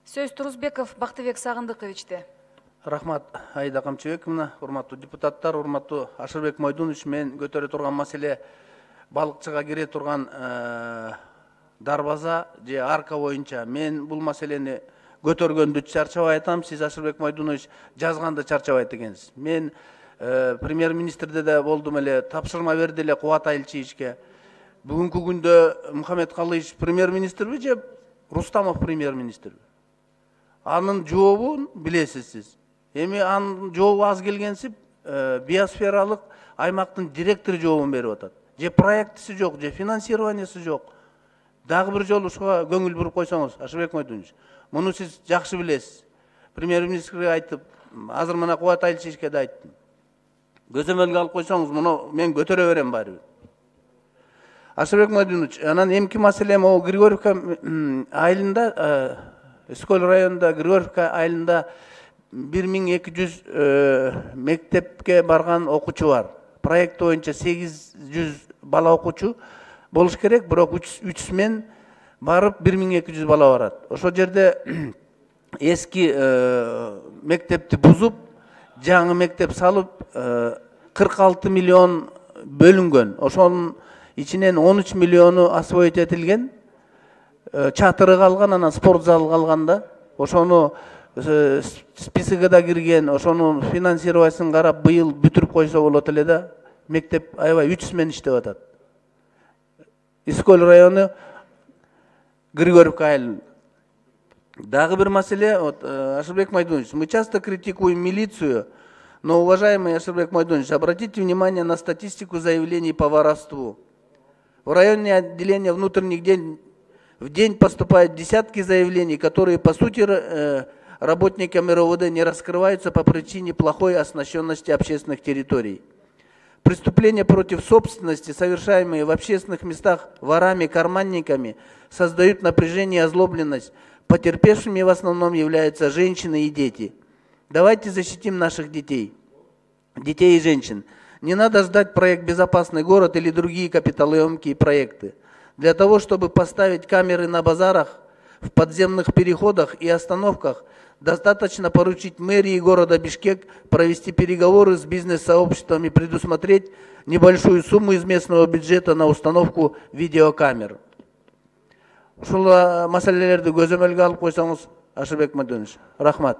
Сөз Турузбеков Бактыбек Сагындыковичте. Рахмат Айда Камчыбековна, урматтуу депутаттар, урматтуу Ашырбек Мойдунович, мен көтөрө турган маселе балыкчыга кире турган дарбаза же арка боюнча. Мен бул маселени көтөргөндү чарчабай айтам, сиз Ашырбек Мойдунович жазганда чарчабайт экенсиз. Мен премьер-министрде да болдум эле, тапшырма берди эле Кубат Айылчиевичке. Бүгүнкү күндө Мухаммед Калыевич премьер-министрби же Рустамов премьер-министрби? Анын жообун билесиз сиз. Эми анын жообу аз келгенсип, биосфералык аймактын директору жообун берип атат. Же проектиси жок, же финансированиясы жок. Дагы бир жолу ушуга көңүл буруп койсоңуз, Ашырбек Мойдунович, муну сиз жакшы билесиз. Премьер-министрге айтып, азыр мына Кубат Айылчиевичке да айттым. Көзөмөлгө алып койсоңуз, муну мен көтөрө берем баары. Ашырбек Мойдунович, анан эмки маселе могу Григорьевка айылында, Сколь районунда Григорьевка айылында 1200 мектепке барган окуучу бар. Проект боюнча 800 бала окуучу болуш керек, бирок 3 мен барып 1200 бала барат. Ошол жерде эски мектепти бузуп, жаңы мектеп салып 46 миллион бөлүнгөн. Ошонун ичинен 13 миллиону освоить этилген. Чатыры калган, анан спорт залы калганда, ошону списокко да кирген, ошону финансировациясын карап быйыл бүтүрүп койсо болот эле да. Мектеп аябай 3 мен иштеп атат. Исколь району Григорьевка айылы. Дагы бир маселе, Ашырбек Мойдунович, мы часто критикуем милицию, но, уважаемый Ашырбек Мойдунович, обратите внимание на статистику заявлений по воровству. В районные отделения внутренних дел в день поступают десятки заявлений, которые, по сути, работникам РОВД не раскрываются по причине плохой оснащенности общественных территорий. Преступления против собственности, совершаемые в общественных местах ворами, карманниками, создают напряжение и озлобленность. Потерпевшими в основном являются женщины и дети. Давайте защитим наших детей и женщин. Не надо ждать проект «Безопасный город» или другие капиталоемкие проекты. Для того, чтобы поставить камеры на базарах, в подземных переходах и остановках, достаточно поручить мэрии города Бишкек провести переговоры с бизнес-сообществом и предусмотреть небольшую сумму из местного бюджета на установку видеокамер. Ушул маселелерди көзөмөлгө алып койсоңуз, Ашырбек Мойдунович, рахмат.